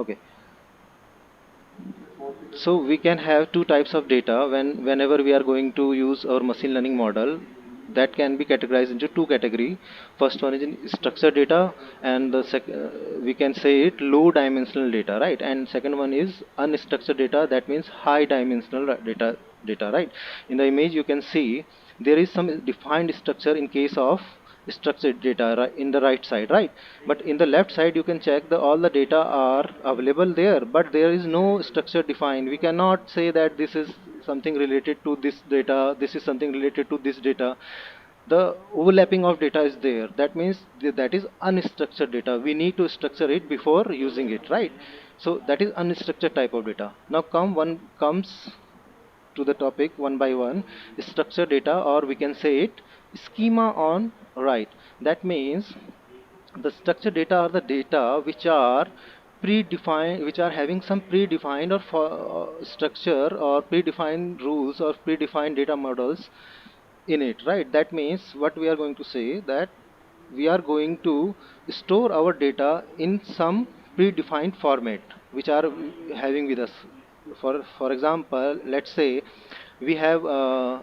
Okay, so we can have two types of data whenever we are going to use our machine learning model. That can be categorized into two category. First one is in structured data, and we can say it low dimensional data, right? And second one is unstructured data, that means high dimensional data, right? In the image you can see there is some defined structure in case of structured data, right, in the right side, right? But in the left side you can check the all the data are available there, but there is no structure defined. We cannot say that this is something related to this data, this is something related to this data. The overlapping of data is there, that means that is unstructured data. We need to structure it before using it, right? So that is unstructured type of data. Now one comes to the topic one by one. Structured data, or we can say it schema on right. That means the structured data are the data which are predefined, which are having some predefined or structure or predefined rules or predefined data models in it, right? That means what we are going to say, that we are going to store our data in some predefined format which are having with us. For example, let's say we have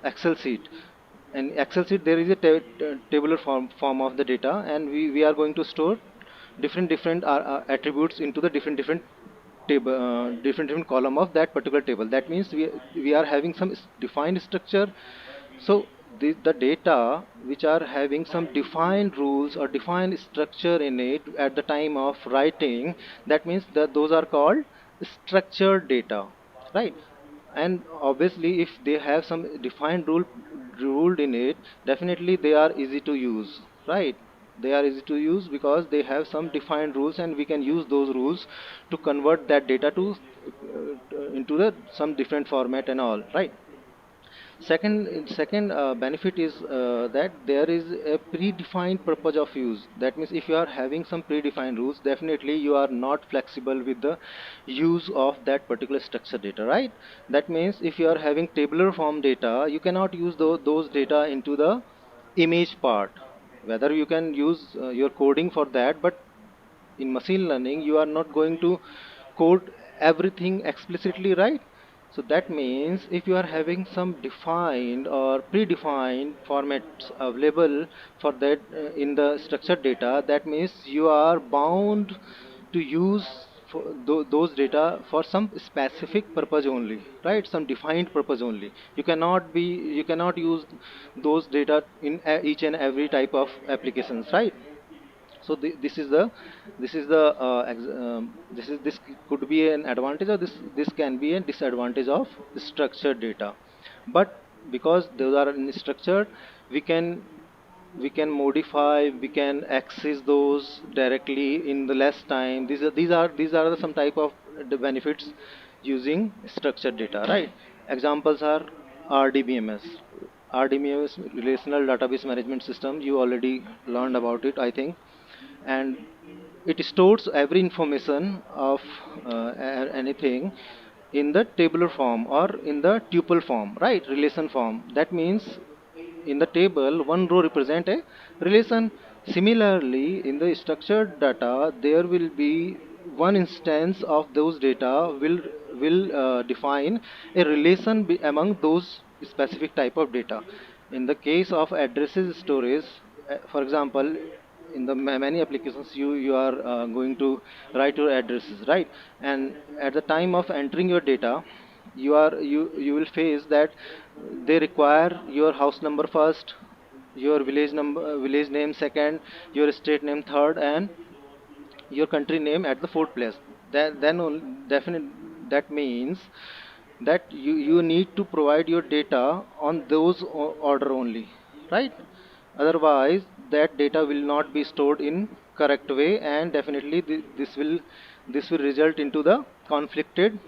excel sheet. In excel sheet there is a tabular form of the data, and we are going to store different attributes into the different table, different column of that particular table. That means we are having some defined structure. So the data which are having some defined rules or defined structure in it at the time of writing, that means that those are called structured data, right? And obviously if they have some defined ruled in it, definitely they are easy to use, right? They are easy to use because they have some defined rules, and we can use those rules to convert that data to into the some different format and all, right? Second benefit is that there is a predefined purpose of use. That means if you are having some predefined rules, definitely you are not flexible with the use of that particular structured data, right? That means if you are having tabular form data, you cannot use those data into the image part. Whether you can use your coding for that, but in machine learning you are not going to code everything explicitly, right? So that means if you are having some defined or predefined formats available for that in the structured data, that means you are bound to use for those data for some specific purpose only, right? Some defined purpose only. You cannot use those data in each and every type of applications, right? So this could be an advantage, or this can be a disadvantage of structured data. But because those are unstructured, we can modify, we can access those directly in the less time. These are some type of the benefits using structured data, right? Examples are rdbms. rdbms, relational database management system, you already learned about it, I think. And it stores every information of anything in the tabular form or in the tuple form, right? Relation form. That means in the table one row represent a relation. Similarly, in the structured data there will be one instance of those data will define a relation among those specific type of data. In the case of addresses storage, for example, in the many applications you are going to write your addresses, right? And at the time of entering your data, you will face that they require your house number first, your village name second, your state name third, and your country name at the fourth place. Then definite, that means that you need to provide your data on those order only, right? Otherwise that data will not be stored in correct way, and definitely this will result into the conflicted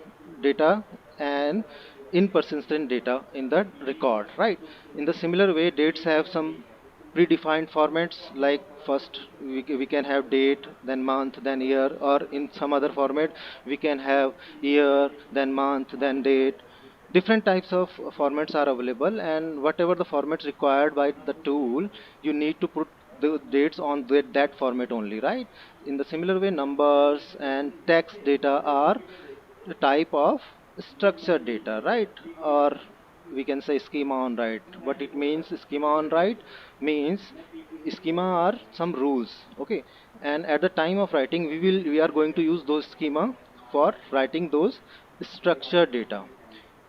data and inconsistent data in the record, right? In the similar way, dates have some predefined formats, like first we can have date, then month, then year, or in some other format we can have year, then month, then date. Different types of formats are available, and whatever the formats required by the tool, you need to put the dates on that format only, right? In the similar way, numbers and text data are the type of structured data, right? Or we can say schema on write. What it means, schema on write means schema are some rules, okay? And at the time of writing, we are going to use those schema for writing those structured data,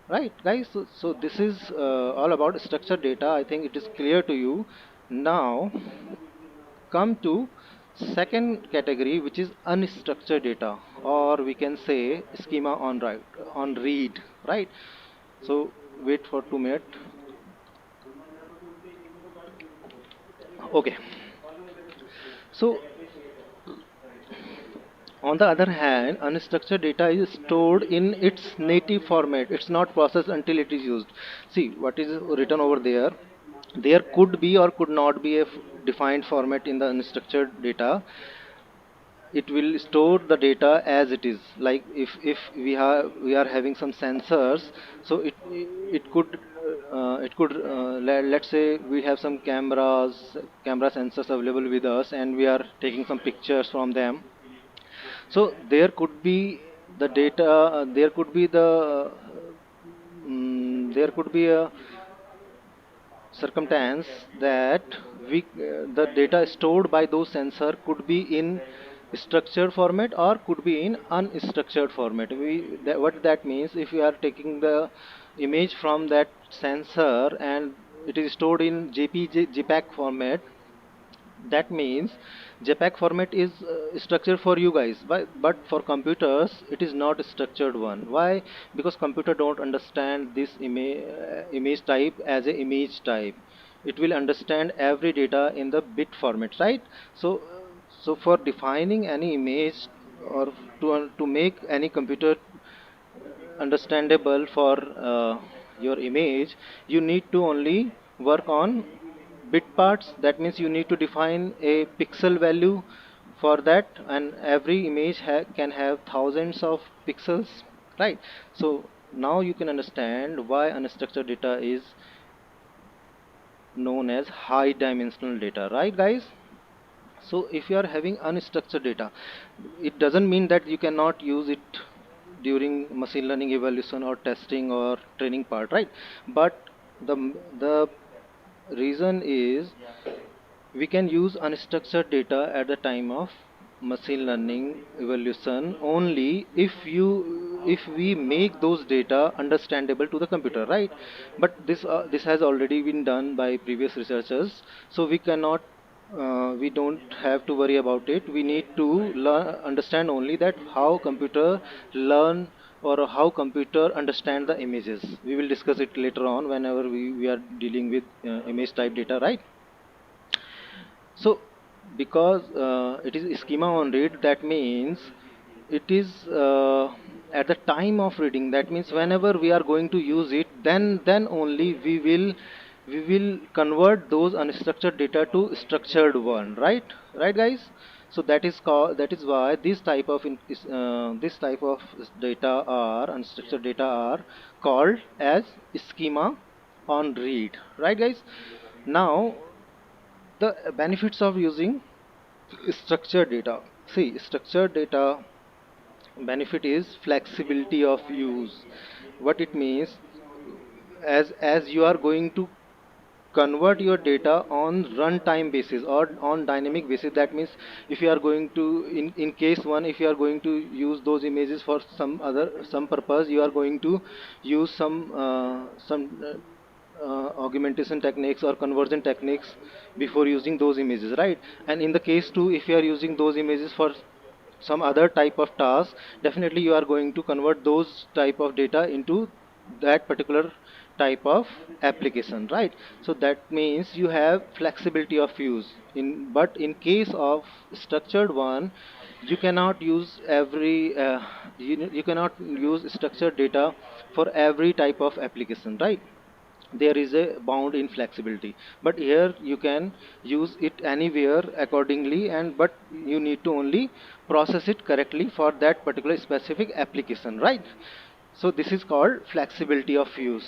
right guys? So this is all about structured data. I think it is clear to you. Now come to second category, which is unstructured data, or we can say schema on write, on read, right? So wait for 2 minutes. Okay. So on the other hand, unstructured data is stored in its native format. It's not processed until it is used. See what is written over there. There could be or could not be a defined format in the unstructured data. It will store the data as it is. Like if we are having some sensors, so it could let's say we have some camera sensors available with us, and we are taking some pictures from them. So there could be the data, there could be there could be a circumstance that the data stored by those sensor could be in structured format or could be in unstructured format. What that means, if you are taking the image from that sensor and it is stored in JPEG format, that means JPEG format is structured for you guys, but for computers it is not a structured one. Why? Because computer don't understand this image type as a image type. It will understand every data in the bit format, right? So for defining any image, or to make any computer understandable for your image, you need to only work on bit parts. That means you need to define a pixel value for that, and every image can have thousands of pixels, right? So now you can understand why unstructured data is known as high dimensional data, right guys? So if you are having unstructured data, it doesn't mean that you cannot use it during machine learning evaluation or testing or training part, right? But the reason is, we can use unstructured data at the time of machine learning evaluation only if we make those data understandable to the computer, right? But this has already been done by previous researchers, so we don't have to worry about it. We need to understand only that how computer learn, or how computer understand the images. We will discuss it later on whenever we are dealing with image type data, right? So because it is schema on read, that means it is at the time of reading. That means whenever we are going to use it, then only we will convert those unstructured data to structured one, right? Right guys? So that is why this type of data, or unstructured data, are called as schema on read, right guys? Now the benefits of using structured data. See, structured data benefit is flexibility of use. What it means, as you are going to convert your data on runtime basis or on dynamic basis. That means if you are going to, in case one, if you are going to use those images for some purpose, you are going to use some augmentation techniques or conversion techniques before using those images, right? And in the case 2, if you are using those images for some other type of task, definitely you are going to convert those type of data into that particular type of application, right? So that means you have flexibility of use. But in case of structured one, you cannot use you cannot use structured data for every type of application, right? There is a bound in flexibility. But here you can use it anywhere accordingly, and but you need to only process it correctly for that particular specific application, right? So this is called flexibility of use.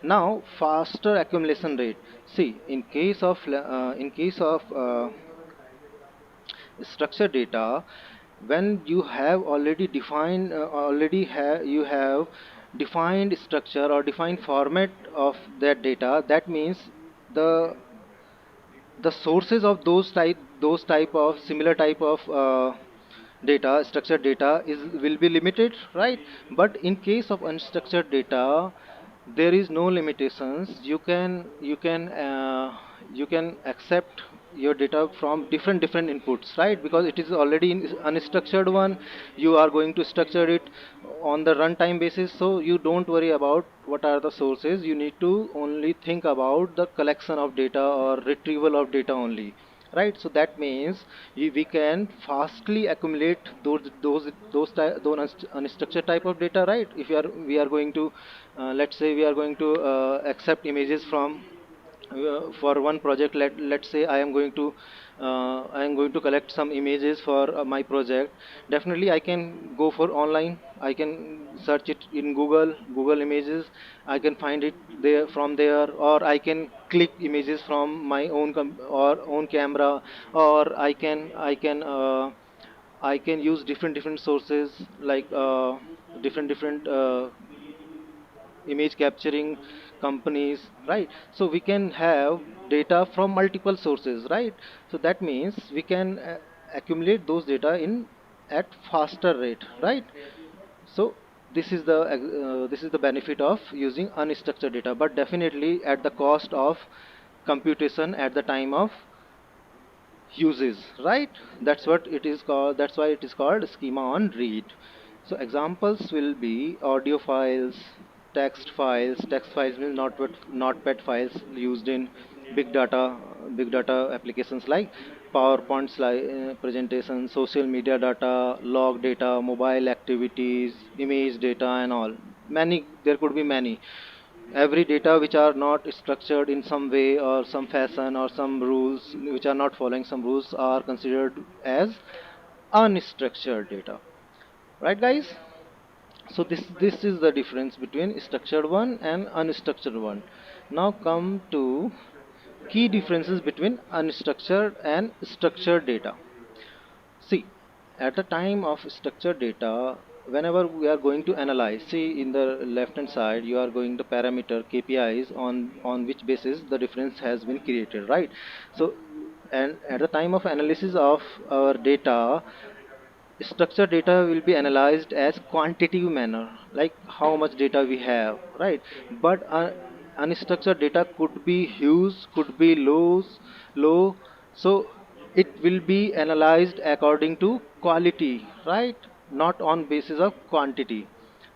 Now faster accumulation rate. See, in case of structured data, when you have already defined already have you have defined structure or defined format of that data, that means the the sources of those type of similar type of data, structured data, is will be limited, right? But in case of unstructured data, there is no limitations. You can accept your data from different inputs, right? Because it is already in unstructured one, you are going to structure it on the runtime basis, so you don't worry about what are the sources. You need to only think about the collection of data or retrieval of data only, right? So that means we can fastly accumulate those unstructured type of data, right? If we are going to let's say we are going to accept images from for one project. Let's say I am going to collect some images for my project. Definitely I can go for online, I can search it in Google Images. I can find it there from there, or I can click images from my or own camera, or I can use different sources, like different image capturing companies, right? So we can have data from multiple sources, right? So that means we can accumulate those data in at faster rate, right? So this is the benefit of using unstructured data, but definitely at the cost of computation at the time of uses, right? That's what it is called, that's why it is called schema on read. So examples will be audio files, text files means notepad files used in big data big data applications like PowerPoint slide presentation, social media data, log data, mobile activities, image data, and all. Many, there could be many. Every data which are not structured in some way or some fashion or some rules, which are not following some rules, are considered as unstructured data, right guys? So this is the difference between structured one and unstructured one. Now come to key differences between unstructured and structured data. See, at the time of structured data, whenever we are going to analyze, see in the left hand side, you are going to parameter KPIs on which basis the difference has been created, right? So, and at the time of analysis of our data, structured data will be analyzed as quantitative manner, like how much data we have, right? But unstructured data could be huge, could be low. So it will be analyzed according to quality, right? Not on basis of quantity.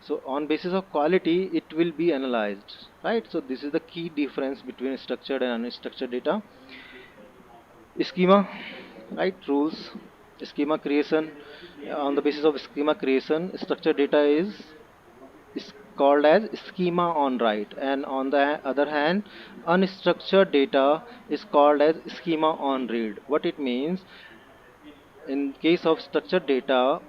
So on basis of quality it will be analyzed, right? So this is the key difference between structured and unstructured data. Schema, right? Rules, schema creation. On the basis of schema creation, structured data is called as schema on write, and on the other hand, unstructured data is called as schema on read. What it means, in case of structured data,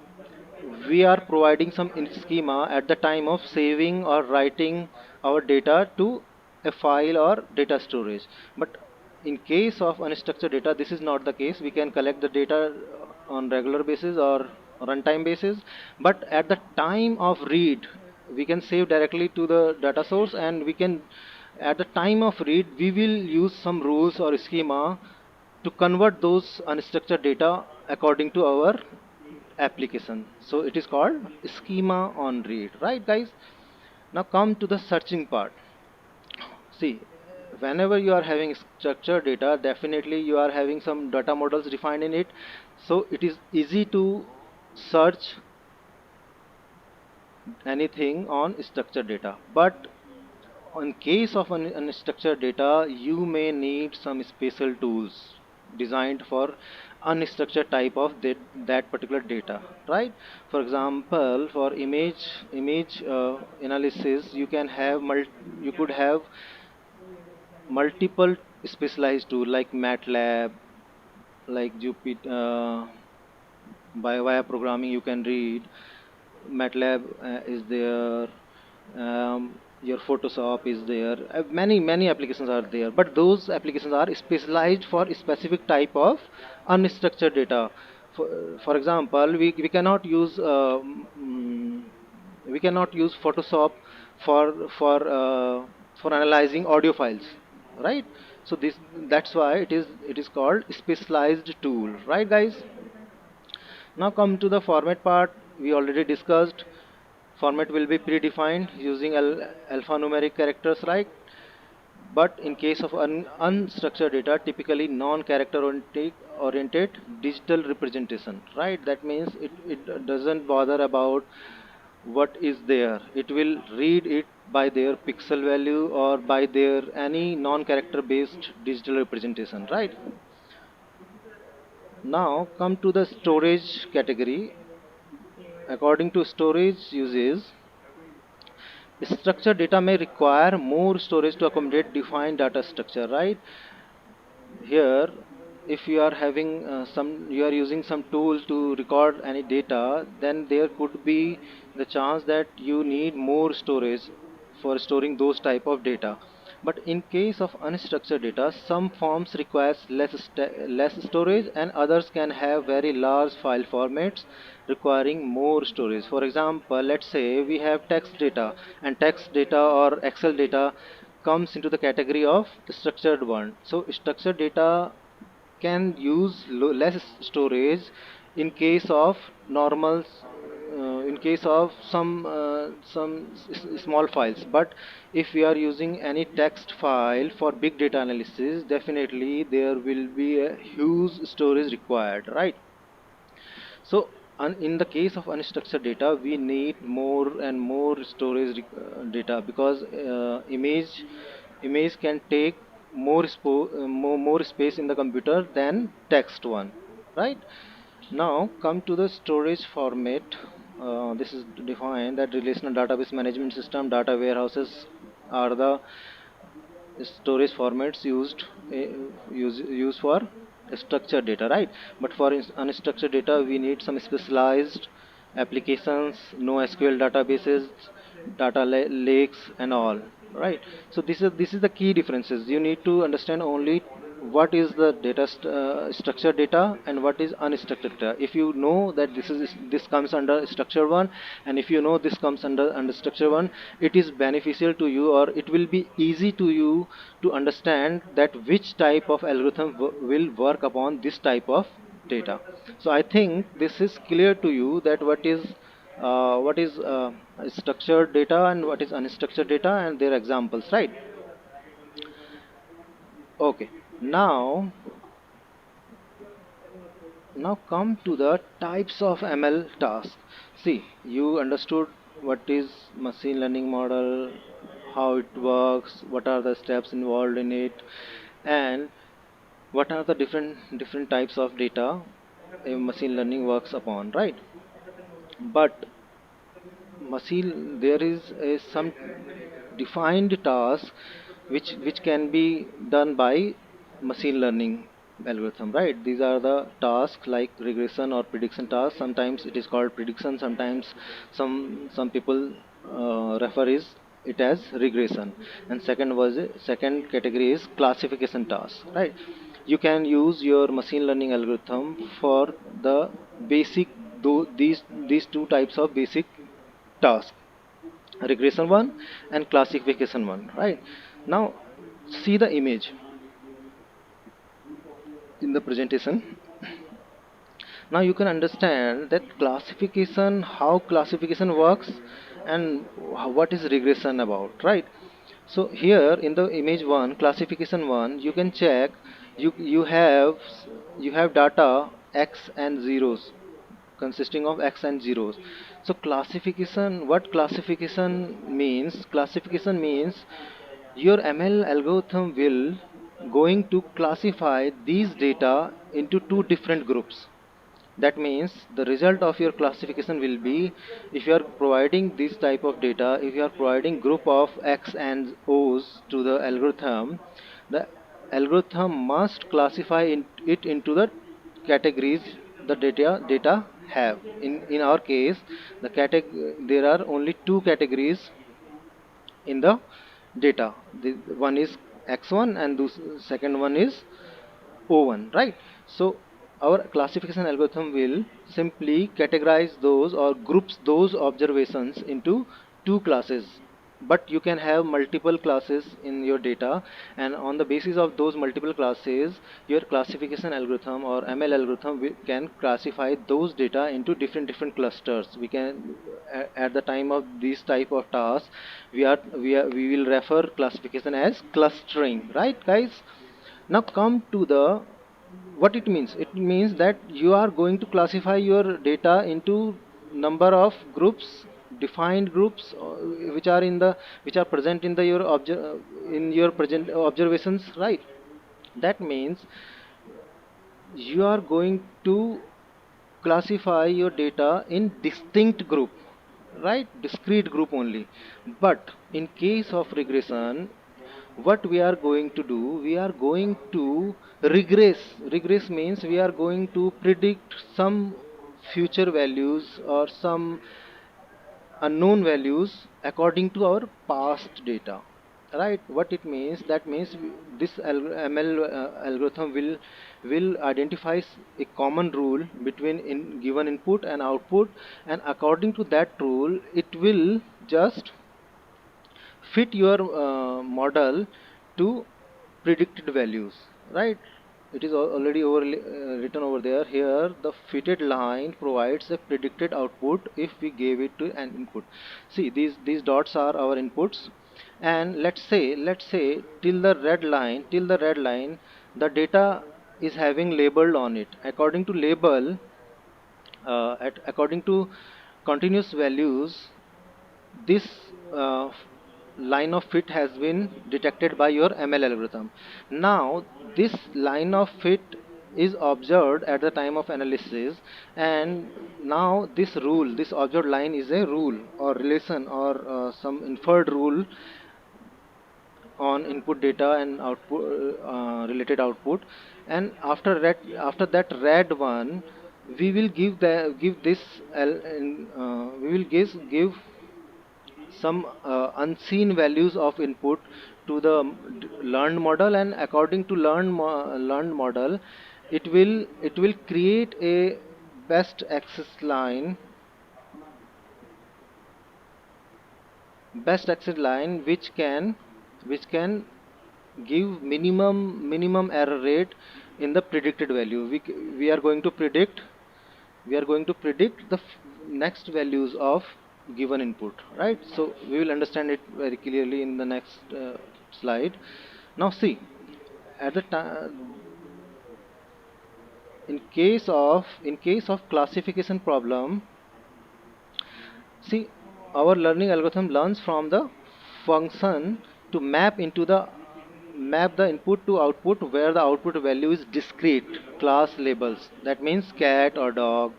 we are providing some schema at the time of saving or writing our data to a file or data storage. But in case of unstructured data, this is not the case. We can collect the data on regular basis or runtime basis, but at the time of read, we can save directly to the data source, and we can, at the time of read, we will use some rules or schema to convert those unstructured data according to our application. So it is called schema on read, right guys? Now come to the searching part. See, whenever you are having structured data, definitely you are having some data models defined in it, so it is easy to search anything on structured data. But in case of unstructured data, you may need some special tools designed for unstructured type of that particular data, right? For example, for image analysis, you can have you could have multiple specialized tool like MATLAB, like Jupyter. By via programming, you can read MATLAB is there. your Photoshop is there, many applications are there, but those applications are specialized for a specific type of unstructured data. For example, we cannot use we cannot use Photoshop for for uh, for analyzing audio files, right? So this, that's why it is called specialized tool, right guys? Now come to the format part. We already discussed format will be predefined using alphanumeric characters, right? But in case of unstructured data, typically non-character oriented digital representation, right? That means it doesn't bother about what is there. It will read it by their pixel value or by their any non-character based digital representation, right? Now come to the storage category. According to storage uses, structured data may require more storage to accommodate defined data structure, right? Here, if you are having you are using some tool to record any data, then there could be the chance that you need more storage for storing those type of data. But in case of unstructured data, some forms requires less storage, and others can have very large file formats requiring more storage. For example, let's say we have text data, and text data or Excel data comes into the category of structured one. So structured data can use less storage in case of normal, in case of small files. But if we are using any text file for big data analysis, definitely there will be a huge storage required, right? So in the case of unstructured data, we need more and more storage data, because image can take more space in the computer than text one, right? Now come to the storage format. This is defined that relational database management system data warehouses are the storage formats used for structured data, right? But for unstructured data, we need some specialized applications, no SQL databases, lakes and all, right? So this is the key differences. You need to understand only what is the structured data and what is unstructured data. If you know that this comes under structured one, and if you know this comes under structured one, it is beneficial to you, or it will be easy to you to understand that which type of algorithm will work upon this type of data. So I think this is clear to you that what is structured data and what is unstructured data and their examples, right? Okay. Now come to the types of ML tasks. See, you understood what is machine learning model, how it works, what are the steps involved in it, and what are the different types of data a machine learning works upon, right? But there is some defined task which can be done by machine learning algorithm, right? These are the tasks like regression or prediction tasks. Sometimes it is called prediction, sometimes some people refer is it as regression. And second category is classification task, right? You can use your machine learning algorithm for the basic, these two types of basic task: regression one and classification one, right? Now see the image in the presentation. Now you can understand that classification, how classification works, and what is regression about, right? So here in the image one, classification one, you can check, you have data x and zeros, consisting of x and zeros. So classification, what classification means your ML algorithm will going to classify these data into two different groups. That means the result of your classification will be, if you are providing this type of data, if you are providing group of x and o's to the algorithm must classify it into the categories the data have. In our case, there are only two categories in the data. The one is x1 and the second one is o1, right? So our classification algorithm will simply categorize those or groups those observations into two classes, but you can have multiple classes in your data, and on the basis of those multiple classes your classification algorithm or ml algorithm can classify those data into different clusters. We can at the time of these type of tasks we will refer classification as clustering, right guys? Now come to the what it means. It means that you are going to classify your data into number of groups, defined groups, which are in the which are present in the in your present observations, right? That means you are going to classify your data in distinct group, right? Discrete group only. But in case of regression, what we are going to do, we are going to regress means we are going to predict some future values or some unknown values according to our past data, right? What it means, that means this ml algorithm will identify a common rule between given input and output, and according to that rule it will just fit your model to predicted values, right? It is already written over there. Here the fitted line provides a predicted output if we gave it to an input. See, these dots are our inputs, and let's say till the red line the data is having labeled on it. According to label, according to continuous values, this line of fit has been detected by your ML algorithm. Now, this line of fit is observed at the time of analysis, and now this rule, this observed line is a rule or relation or some inferred rule on input data and output related output. And after that red one, we will give this we will give some unseen values of input to the learned model, and according to learned model it will create a best access line, which can give minimum error rate in the predicted value. We are going to predict the next values of given input, right? So we will understand it very clearly in the next slide. Now see, at the time, in case of classification problem, see, our learning algorithm learns from the function to map the input to output where the output value is discrete class labels. That means cat or dog,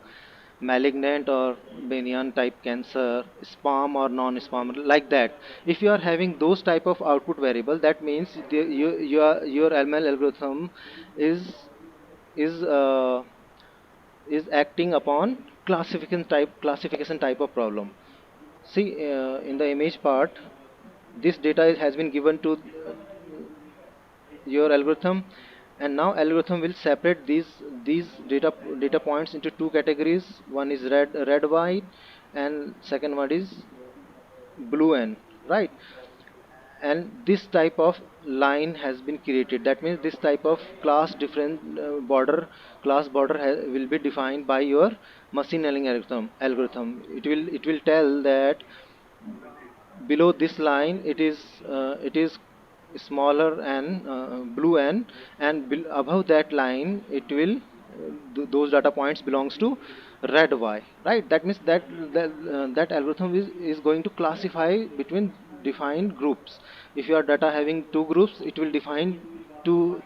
malignant or benign type cancer, spam or non-spam, like that. If you are having those type of output variable, that means your ML algorithm is is uh, is acting upon classification type of problem. See, in the image part, this data has been given to your algorithm, and now algorithm will separate these data points into two categories. One is red white, and second one is blue n, right? And this type of line has been created. That means this type of class different class border will be defined by your machine learning algorithm. It will tell that below this line it is smaller and blue n, and above that line it will those data points belongs to red y, right? That means that algorithm is going to classify between defined groups. If your data having two groups, it will define two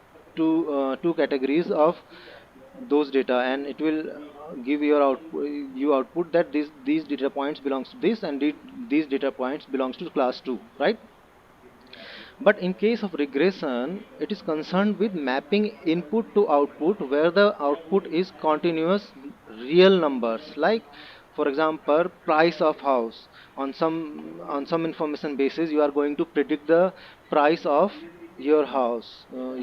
categories of those data, and it will give you output that these data points belongs to this, and these data points belongs to class 2, right? But in case of regression, it is concerned with mapping input to output where the output is continuous real numbers, like for example price of house on some information basis you are going to predict the price of your house or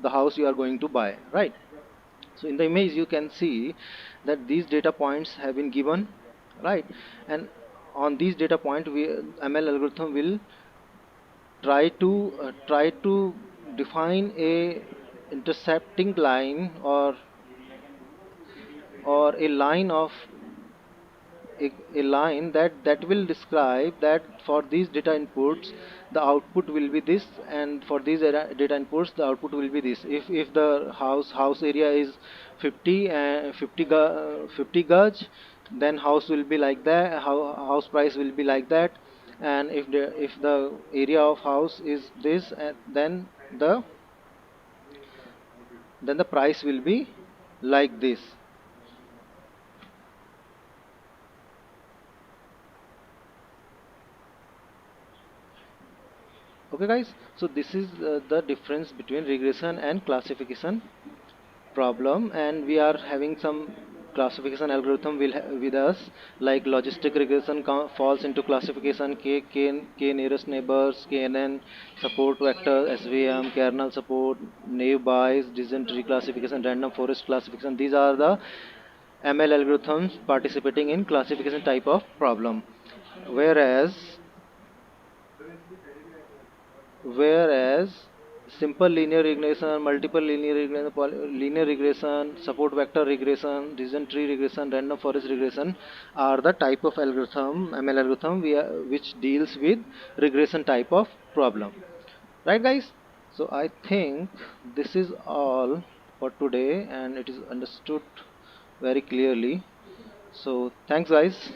the house you are going to buy, right? So in the image you can see that these data points have been given, right? And on these data point we ML algorithm will try to define a intercepting line or a line of a line that will describe that for these data inputs the output will be this, and for these data inputs the output will be this. If the house area is 50 and 50 gauge, then house will be like that, house price will be like that. And if the area of house is this, the then the price will be like this. Okay guys, so this is the difference between regression and classification problem, and we are having some classification algorithm with us, like logistic regression falls into classification k nearest neighbors, knn, support vector, svm, kernel support, naive bayes, decision tree classification, random forest classification. These are the ml algorithms participating in classification type of problem. Whereas whereas simple linear regression, multiple linear regression, linear regression, support vector regression, decision tree regression, random forest regression are the type of algorithm, ML algorithm, which deals with regression type of problem. Right, guys? So I think this is all for today, and it is understood very clearly. So thanks, guys.